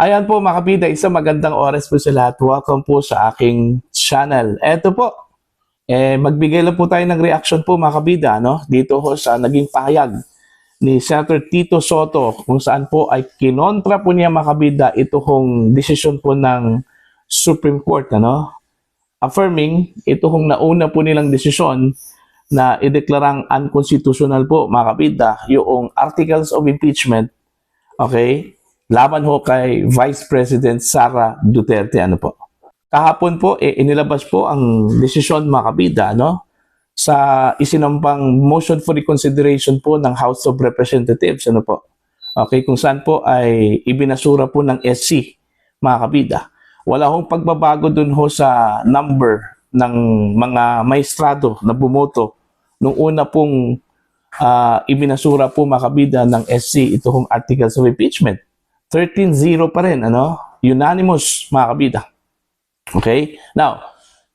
Ayan po mga kabida, isang magandang oras po sa lahat. Welcome po sa aking channel. Eto po, magbigay lang po tayo ng reaction po mga kabida, no? Dito ho sa naging pahayag ni Senator Tito Sotto kung saan po ay kinontra po niya mga kabida ito hong desisyon po ng Supreme Court, ano? Affirming ito hong nauna po nilang desisyon na ideklarang unconstitutional po mga kabida yung Articles of Impeachment, okay? Laban ho kay Vice President Sara Duterte, ano po. Kahapon po, inilabas po ang desisyon mga kabida, no? Sa isinampang motion for reconsideration po ng House of Representatives, ano po. Okay, kung saan po ay ibinasura po ng SC, mga kabida. Wala hong pagbabago dun ho sa number ng mga maestrado na bumoto nung una pong ibinasura po mga kabida ng SC ito hong Articles of Impeachment. 13-0 pa rin, ano? Unanimous, mga kabida. Okay? Now,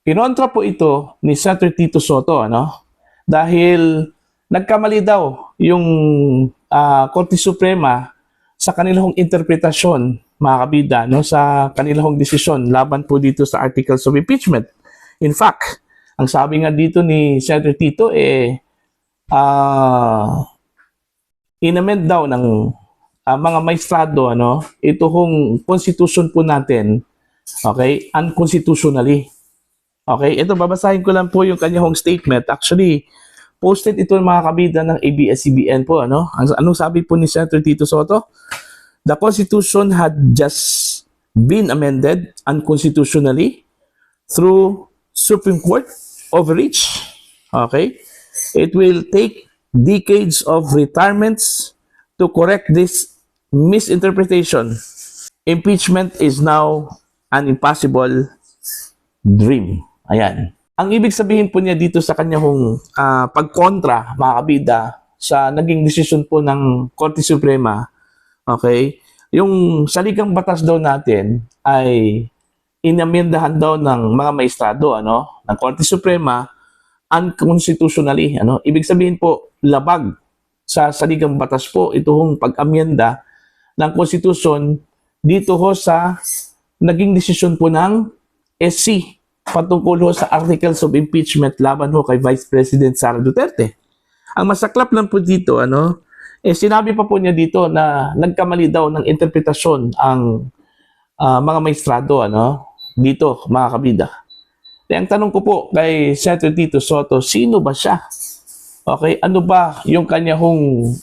kinontra po ito ni Senator Tito Sotto, ano? Dahil nagkamali daw yung Korte Suprema sa kanilang interpretasyon, mga kabida, no? Sa kanilang desisyon laban po dito sa Articles of Impeachment. In fact, ang sabi nga dito ni Senator Tito, inamend daw ng mga maestrado, ano, ito hong constitution po natin, okay, unconstitutionally. Okay, ito babasahin ko lang po yung kanyang statement. Actually, posted ito mga kabida ng ABS-CBN po, ano. Anong sabi po ni Senator Tito Sotto? The Constitution had just been amended unconstitutionally through Supreme Court overreach. Okay? It will take decades of retirements to correct this misinterpretation. Impeachment is now an impossible dream. Ayan. Ang ibig sabihin po niya dito sa kanyang pagkontra, mga kabida, sa naging desisyon po ng Korte Suprema, okay, yung saligang batas daw natin ay inamendahan daw ng mga maestrado, ano, ng Korte Suprema unconstitutionally, ano. Ibig sabihin po, labag sa saligang batas po itong pag-amyenda ng Constitution dito ho sa naging desisyon po ng SC patungkol ho sa Articles of Impeachment laban ho kay Vice President Sara Duterte. Ang masaklap lang po dito, ano, sinabi pa po niya dito na nagkamali daw ng interpretasyon ang mga maestrado, ano, dito, mga kabida. Ang tanong ko po kay Senator Tito Sotto, sino ba siya? Okay, ano ba yung kanyang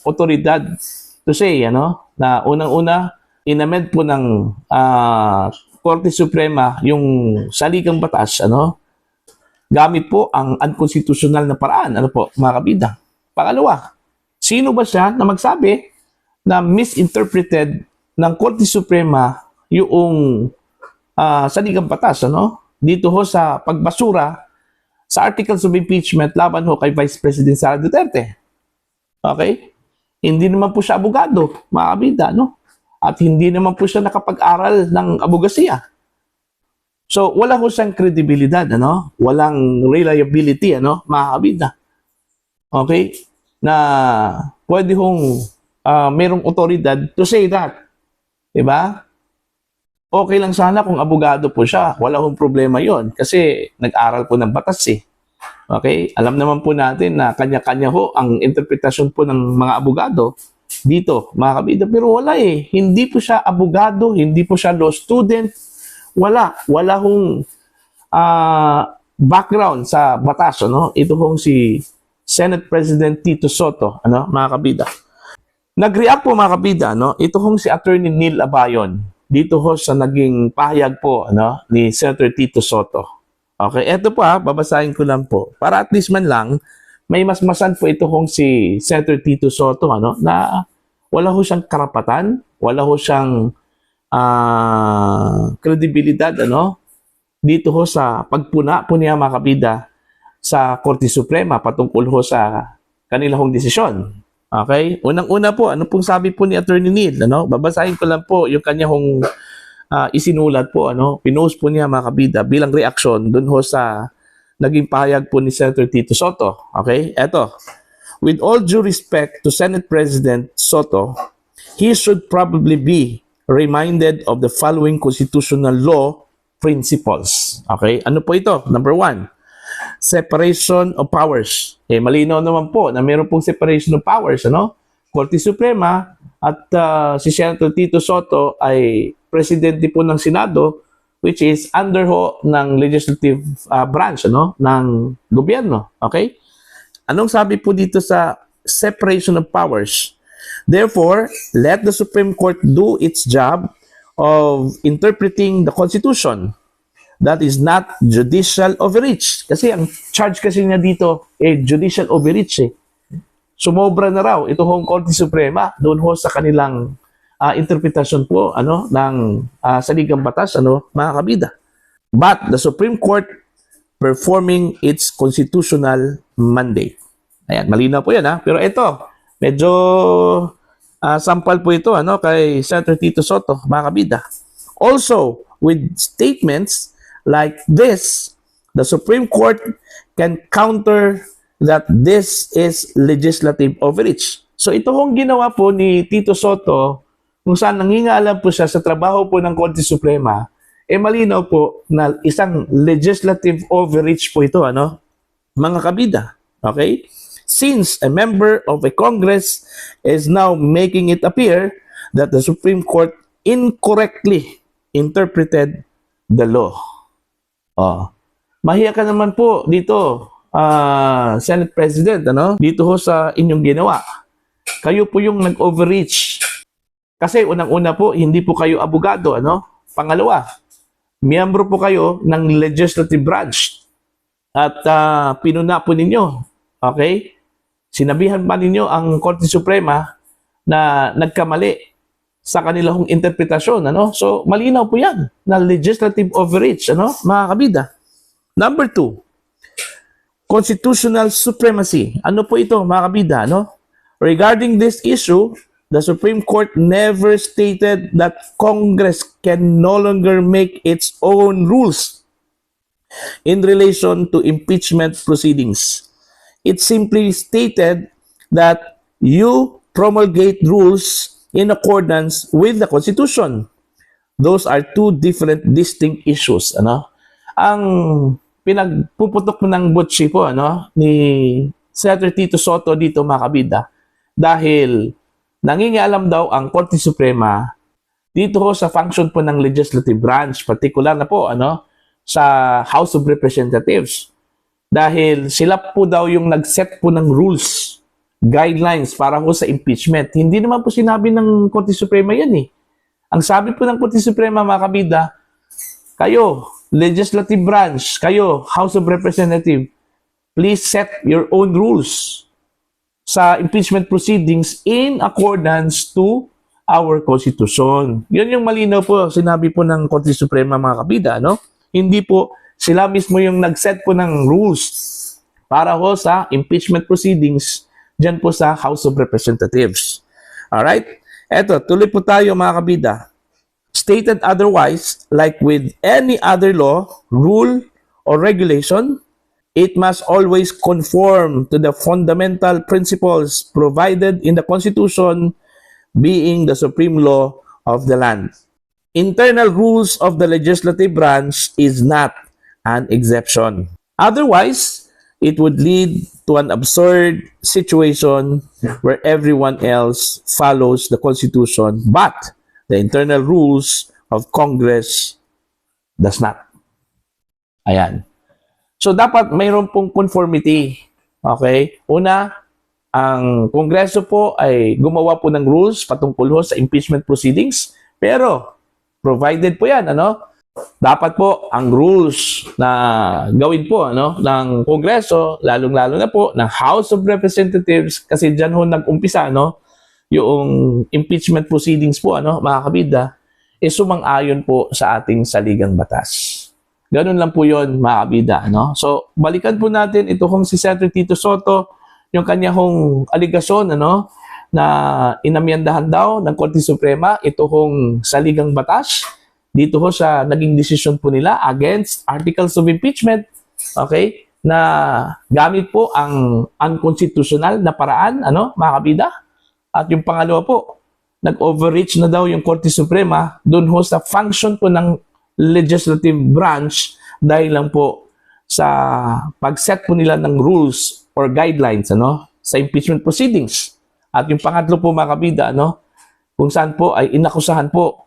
otoridad to say, ano, na unang-una, inamend po ng Korte Suprema yung saligang batas, ano, gamit po ang unconstitutional na paraan, ano po, mga kabida. Pangalawa, sino ba siya na magsabi na misinterpreted ng Korte Suprema yung saligang batas, ano, dito ho sa pagbasura sa Articles of Impeachment laban ho kay Vice President Sara Duterte. Okay? Hindi naman po siya abogado, mga kabida, no? At hindi naman po siya nakapag-aral ng abogasiya. So, wala ho siyang kredibilidad, ano? Walang reliability, ano? Mga kabida. Okay? Na pwede hong merong otoridad to say that. Diba? Okay lang sana kung abogado po siya. Wala hong problema yon kasi nag-aral po ng batas eh. Okay? Alam naman po natin na kanya-kanya ho ang interpretasyon po ng mga abogado dito, mga kabida. Pero wala eh. Hindi po siya abogado, hindi po siya law student. Wala hong background sa batas, ano? Ito hong si Senate President Tito Sotto, ano, mga kabida. Nag-react po mga kabida, no? Ito hong si Attorney Neil Abayon dito ho sa naging pahayag po, ano, ni Senator Tito Sotto. Okay, eto po babasahin ko lang po. Para at least man lang, may masmasan po ito hong si Senator Tito Sotto, ano, na wala ho siyang karapatan, wala ho siyang kredibilidad, ano, dito ho sa pagpuna po niya mga kabida sa Korte Suprema patungkol ho sa kanilang desisyon. Okay? Unang-una po, ano pong sabi po ni Attorney Neil, ano? Babasahin ko lang po yung kanyang isinulat po, ano? Pinost po niya mga kabida bilang reaksyon dun ho sa naging pahayag po ni Senator Tito Sotto. Okay? Eto. With all due respect to Senate President Sotto, he should probably be reminded of the following constitutional law principles. Okay? Ano po ito? Number 1, separation of powers. Malinaw naman po na meron pong separation of powers, ano? Korte Suprema at si Senator Tito Sotto ay presidente po ng Senado, which is under ho ng legislative branch, ano? Ng gobyerno. Okay? Anong sabi po dito sa separation of powers? Therefore, let the Supreme Court do its job of interpreting the Constitution. That is not judicial overreach. Kasi ang charge kasi niya dito, judicial overreach. Sumobra na raw ito hong Korte Suprema doon ho sa kanilang interpretasyon po ano ng saligang batas, ano, mga kabida. But the Supreme Court performing its constitutional mandate. Ayan, malinaw po yan, ha. Pero ito, medyo sampal po ito, ano, kay Senator Tito Sotto, mga kabida. Also, with statements like this, the Supreme Court can counter that this is legislative overreach. So ito hong ginawa po ni Tito Sotto, kung saan nangingaalam po siya sa trabaho po ng Korte Suprema, malinaw po na isang legislative overreach po ito, ano, mga kabida. Okay? Since a member of a Congress is now making it appear that the Supreme Court incorrectly interpreted the law. Mahiya ka naman po dito, Senate President, ano? Dito ho sa inyong ginawa. Kayo po yung nag-overreach. Kasi unang-una po, hindi po kayo abogado, ano? Pangalawa, miyembro po kayo ng legislative branch. At pinuna po ninyo, okay? Sinabihan pa ninyo ang Korte Suprema na nagkamali sa kanilang interpretasyon, ano? So, malinaw po yan na legislative overreach, ano, mga kabida. Number 2, constitutional supremacy. Ano po ito, mga kabida, ano? Regarding this issue, the Supreme Court never stated that Congress can no longer make its own rules in relation to impeachment proceedings. It simply stated that you promulgate rules in accordance with the Constitution. Those are two different distinct issues, ano? Ang pinagpuputok mo ng butsi po, ano, ni Senator Tito Sotto dito, mga kabida, dahil nangingialam daw ang Korte Suprema dito ho sa function po ng legislative branch, particular na po, ano, sa House of Representatives. Dahil sila po daw yung nag-set po ng rules, guidelines para ho sa impeachment. Hindi naman po sinabi ng Korte Suprema yan, eh. Ang sabi po ng Korte Suprema, mga kabida, kayo, legislative branch, kayo, House of Representatives, please set your own rules sa impeachment proceedings in accordance to our Constitution. Yun yung malinaw po, sinabi po ng Korte Suprema, mga kabida, no? Hindi po sila mismo yung nag-set po ng rules para ho sa impeachment proceedings dyan po sa House of Representatives. Alright? Eto, tuloy po tayo, mga kabida. Stated otherwise, like with any other law, rule, or regulation, it must always conform to the fundamental principles provided in the Constitution, being the supreme law of the land. Internal rules of the legislative branch is not an exception. Otherwise, it would lead to an absurd situation where everyone else follows the Constitution, but the internal rules of Congress does not. Ayan. So, dapat mayroon pong conformity. Okay? Una, ang Kongreso po ay gumawa po ng rules patungkol ho sa impeachment proceedings, pero provided po yan, ano? Dapat po ang rules na gawin po, ano, ng Kongreso, lalong-lalo na po ng House of Representatives, kasi dyan ho nag-umpisa, ano, yung impeachment proceedings po, ano, mga kabida, sumang-ayon po sa ating saligang batas. Ganun lang po yun, mga kabida, no? So, balikan po natin ito kung si Senator Tito Sotto, yung kanya hong aligasyon, ano, na inamyandahan daw ng Korte Suprema, ito hong saligang batas, dito ho sa naging desisyon po nila against articles of impeachment, okay, na gamit po ang unconstitutional na paraan, ano, mga kabida. At yung pangalawa po, nag-overreach na daw yung Korte Suprema doon ho sa function po ng legislative branch dahil lang po sa pag-set po nila ng rules or guidelines sa impeachment proceedings. At yung pangatlo po mga kabida, kung saan po ay inakusahan po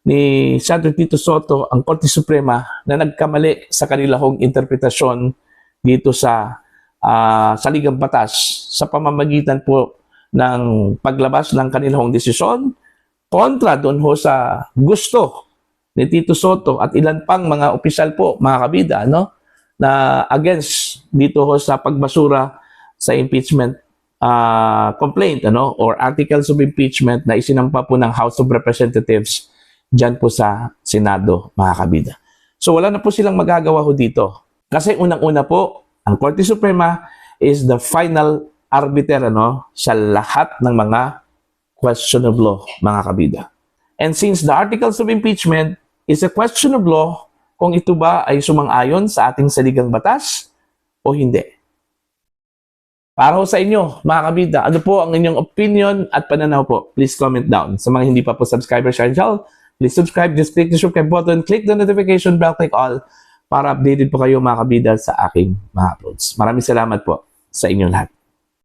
ni Senator Tito Soto ang Korte Suprema na nagkamali sa kanila hong interpretasyon dito sa saligang batas sa pamamagitan po ng paglabas ng kanilang desisyon kontra doon ho sa gusto ni Tito Soto at ilan pang mga opisyal po, mga kabida, na against dito ho sa pagbasura sa impeachment complaint or articles of impeachment na isinampa po ng House of Representatives dyan po sa Senado, mga kabida. So wala na po silang magagawa ho dito. Kasi unang-una po, ang Korte Suprema is the final arbiter sa lahat ng mga question of law, mga kabida. And since the articles of impeachment is a question of law, kung ito ba ay sumang-ayon sa ating saligang batas o hindi. Para ho sa inyo, mga kabida, ano po ang inyong opinion at pananaw po? Please comment down. Sa mga hindi pa po subscriber sa channel, please subscribe, just click the subscribe button, click the notification bell, click all para updated po kayo mga kabida sa aking mga uploads. Maraming salamat po sa inyong lahat.